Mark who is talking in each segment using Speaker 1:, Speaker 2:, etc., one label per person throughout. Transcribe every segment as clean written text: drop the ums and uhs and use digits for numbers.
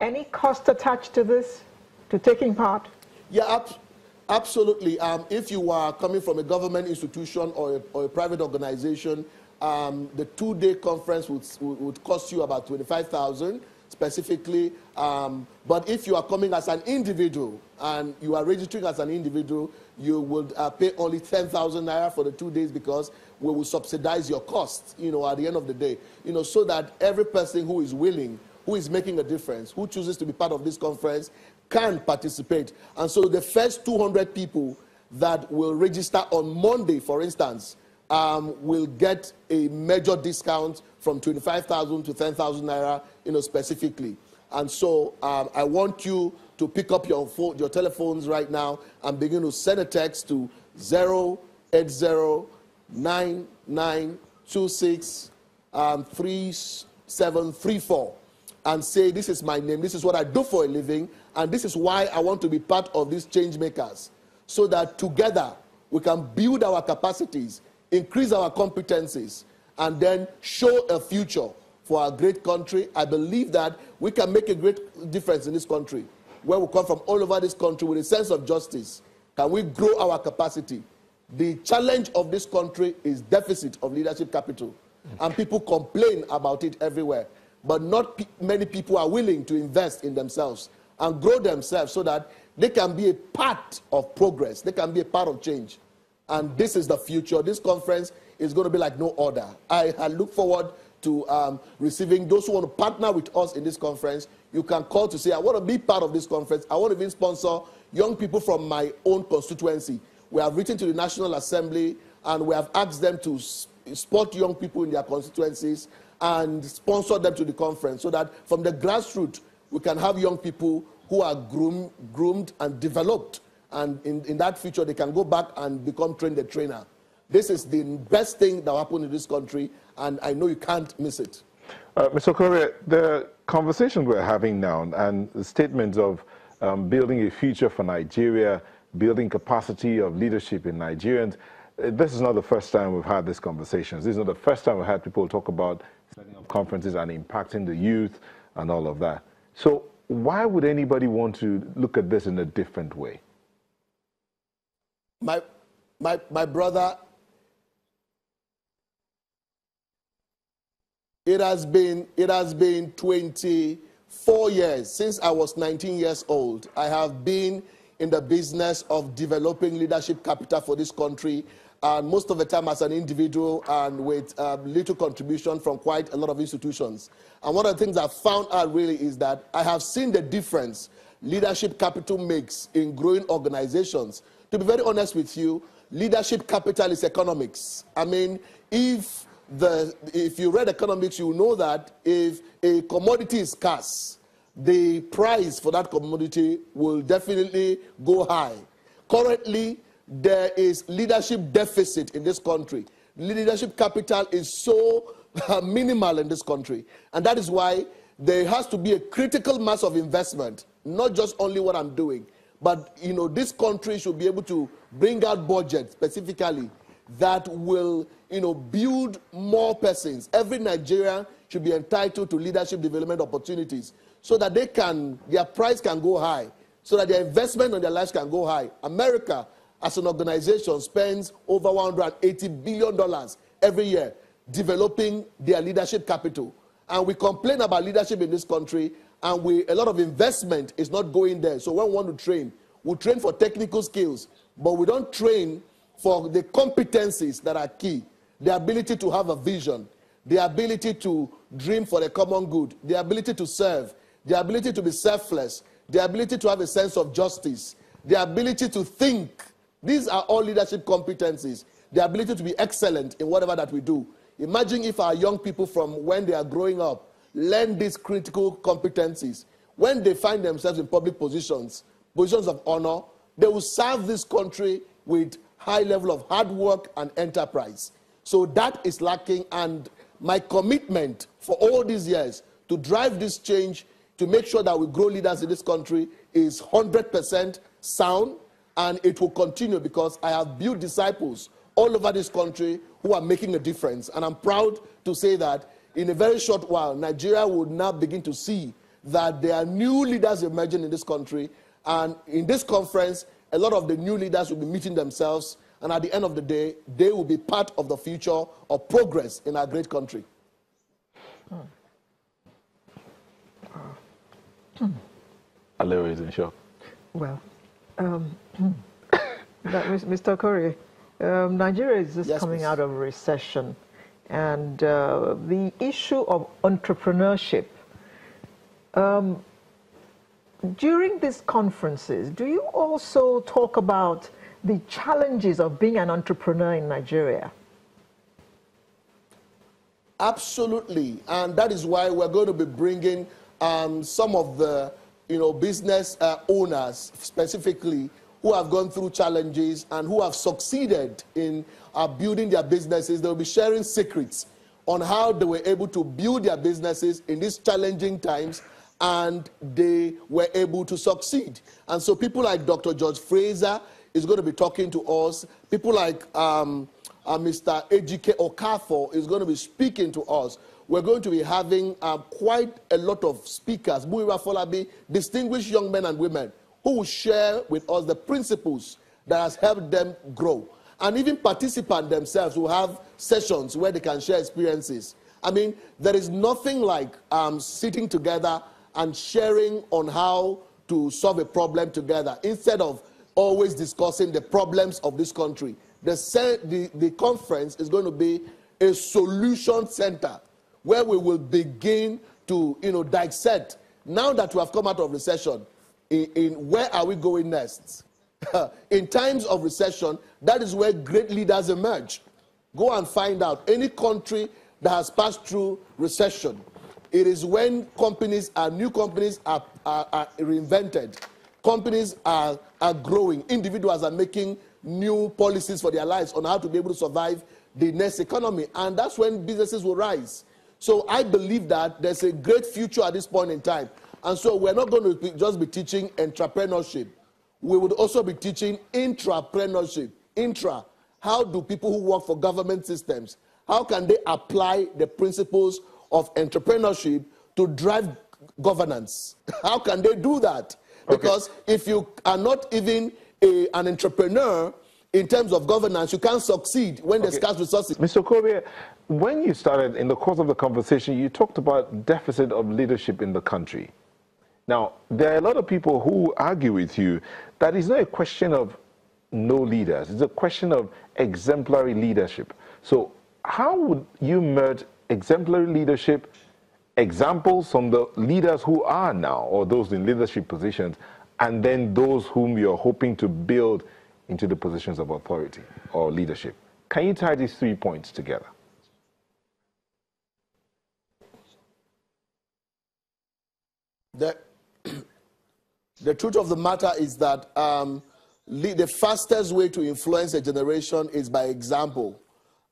Speaker 1: Any cost attached to this, to taking part?
Speaker 2: Yeah, absolutely. If you are coming from a government institution or a private organization, the two-day conference would cost you about $25,000 specifically. But if you are coming as an individual and you are registering as an individual, you would pay only 10,000 naira for the 2 days, because we will subsidize your costs, at the end of the day, so that every person who is willing, who is making a difference, who chooses to be part of this conference, can participate. And so the first 200 people that will register on Monday, for instance, will get a major discount from 25,000 to 10,000 naira, specifically. And so I want you to pick up your telephones right now and begin to send a text to 080-9926-3734 and say, this is my name, this is what I do for a living, and this is why I want to be part of these change makers, so that together we can build our capacities, increase our competencies, and then show a future for our great country. I believe that we can make a great difference in this country, where we come from all over this country with a sense of justice. Can we grow our capacity? The challenge of this country is deficit of leadership capital, and people complain about it everywhere. But not many people are willing to invest in themselves and grow themselves so that they can be a part of progress, they can be a part of change. And this is the future. This conference is going to be like no other. I look forward to receiving those who want to partner with us in this conference. You can call to say, I want to be part of this conference. I want to even sponsor young people from my own constituency. We have written to the National Assembly and we have asked them to support young people in their constituencies and sponsor them to the conference, so that from the grassroots we can have young people who are groomed and developed, and in that future they can go back and become the trainer. This is the best thing that will happen in this country, and I know you can't miss it.
Speaker 3: Mr. Korea, the conversation we're having now and the statements of building a future for Nigeria, building capacity of leadership in Nigerians, this is not the first time we've had these conversations. This is not the first time we've had people talk about setting up conferences and impacting the youth and all of that. So why would anybody want to look at this in a different way?
Speaker 2: My brother, it has been 24 years since I was 19 years old. I have been in the business of developing leadership capital for this country, and most of the time as an individual and with little contribution from quite a lot of institutions. And one of the things I've found out really is that I have seen the difference leadership capital makes in growing organizations. To be very honest with you, leadership capital is economics. I mean, if you read economics, you know that if a commodity is scarce, the price for that commodity will definitely go high. Currently, there is leadership deficit in this country. Leadership capital is so minimal in this country. And that is why there has to be a critical mass of investment, not just only what I'm doing, but this country should be able to bring out budget specifically that will build more persons. Every Nigerian should be entitled to leadership development opportunities so that their price can go high, so that their investment on their lives can go high. America, as an organization, spends over $180 billion every year developing their leadership capital. And we complain about leadership in this country, and a lot of investment is not going there. So when we want to train, we train for technical skills, but we don't train for the competencies that are key. The ability to have a vision, the ability to dream for the common good, the ability to serve, the ability to be selfless, the ability to have a sense of justice, the ability to think. These are all leadership competencies. The ability to be excellent in whatever that we do. Imagine if our young people from when they are growing up learn these critical competencies. When they find themselves in public positions of honor, they will serve this country with high level of hard work and enterprise. So that is lacking, and my commitment for all these years to drive this change, to make sure that we grow leaders in this country, is 100% sound. And it will continue because I have built disciples all over this country who are making a difference. And I'm proud to say that in a very short while, Nigeria will now begin to see that there are new leaders emerging in this country. And in this conference, a lot of the new leaders will be meeting themselves. And at the end of the day, they will be part of the future of progress in our great country.
Speaker 3: Alero is in shock.
Speaker 1: Well, Mr. Okorie, Nigeria is just coming out of a recession, and the issue of entrepreneurship. During these conferences, do you also talk about the challenges of being an entrepreneur in Nigeria?
Speaker 2: Absolutely, and that is why we're going to be bringing some of the business owners specifically who have gone through challenges and who have succeeded in building their businesses. They'll be sharing secrets on how they were able to build their businesses in these challenging times, and they were able to succeed. And so people like Dr. George Fraser is going to be talking to us. People like Mr. Ejike Okafor is going to be speaking to us. We're going to be having quite a lot of speakers, Muyiwa Folabi, distinguished young men and women, who will share with us the principles that has helped them grow. And even participants themselves will have sessions where they can share experiences. I mean, there is nothing like sitting together and sharing on how to solve a problem together instead of always discussing the problems of this country. The conference is going to be a solution center where we will begin to dissect. Now that we have come out of recession, in where are we going next? In times of recession, that is where great leaders emerge. Go and find out. Any country that has passed through recession, it is when new companies are reinvented. Companies are growing. Individuals are making new policies for their lives on how to be able to survive the next economy. And that's when businesses will rise. So I believe that there's a great future at this point in time. And so we're not going to just be teaching entrepreneurship. We would also be teaching intrapreneurship. Intra, how do people who work for government systems, how can they apply the principles of entrepreneurship to drive governance? How can they do that? Because if you are not even an entrepreneur in terms of governance, you can't succeed when there's scarce resources.
Speaker 3: Mr. Okorie, when you started, in the course of the conversation, you talked about deficit of leadership in the country. Now, there are a lot of people who argue with you that it's not a question of no leaders. It's a question of exemplary leadership. So how would you merge exemplary leadership, examples from the leaders who are now, or those in leadership positions, and then those whom you're hoping to build into the positions of authority or leadership? Can you tie these 3 points together?
Speaker 2: The truth of the matter is that the fastest way to influence a generation is by example.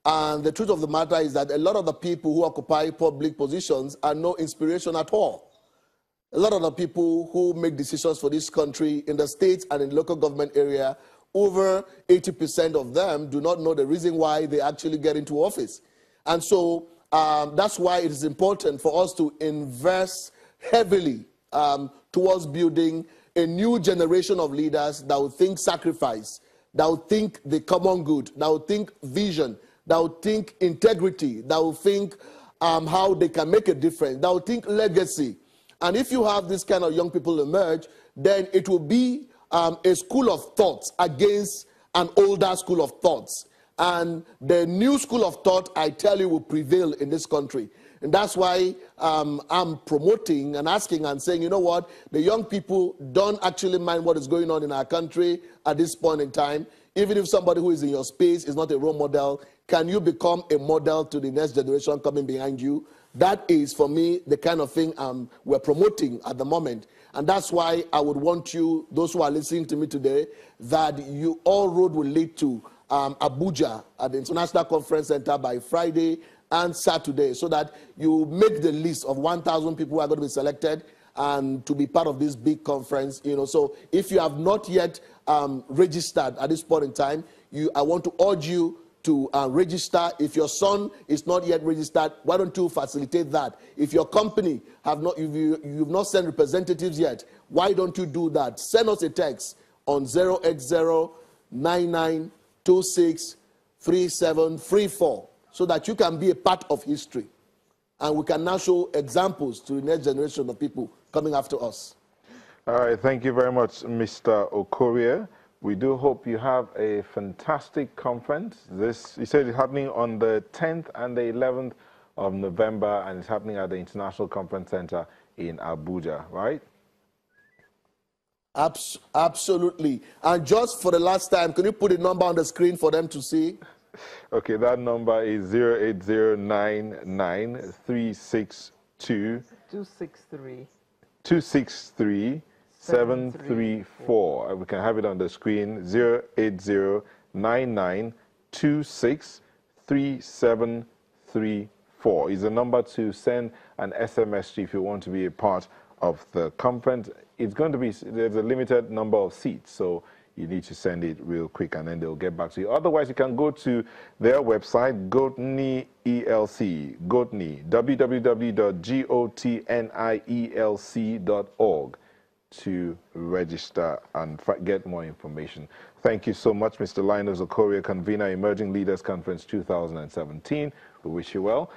Speaker 2: And the truth of the matter is that a lot of the people who occupy public positions are no inspiration at all. A lot of the people who make decisions for this country in the states and in the local government area, over 80% of them do not know the reason why they actually get into office. And so that's why it is important for us to invest heavily towards building a new generation of leaders that will think sacrifice, that will think the common good, that will think vision, that will think integrity, that will think how they can make a difference, that will think legacy. And if you have this kind of young people emerge, then it will be a school of thoughts against an older school of thoughts. And the new school of thought, I tell you, will prevail in this country. And that's why I'm promoting and asking and saying, you know what, the young people don't actually mind what is going on in our country at this point in time. Even if somebody who is in your space is not a role model, can you become a model to the next generation coming behind you? That is, for me, the kind of thing we're promoting at the moment. And that's why I would want you, those who are listening to me today, that you all road will lead to Abuja at the International Conference Center by Friday and Saturday, so that you make the list of 1,000 people who are going to be selected and to be part of this big conference. So if you have not yet registered at this point in time, I want to urge you to register. If your son is not yet registered, why don't you facilitate that? If your company you've not sent representatives yet, why don't you do that? Send us a text on 080-9926-3734 so that you can be a part of history. And we can now show examples to the next generation of people coming after us.
Speaker 3: All right, thank you very much, Mr. Okorie. We do hope you have a fantastic conference. You said it's happening on the 10th and the 11th of November, and it's happening at the International Conference Center in Abuja, right?
Speaker 2: Absolutely. And just for the last time, can you put a number on the screen for them to see?
Speaker 3: Okay, that number is 08099362734. 734. We can have it on the screen, 08099263734 is the number to send an SMS to if you want to be a part of the conference. It's going to be, there's a limited number of seats, so you need to send it real quick and then they'll get back to you. Otherwise, you can go to their website, GOTNI ELC, GOTNI, www.gotnielc.org to register and get more information. Thank you so much, Mr. Linus Okorie, Convener, Emerging Leaders Conference 2017. We wish you well.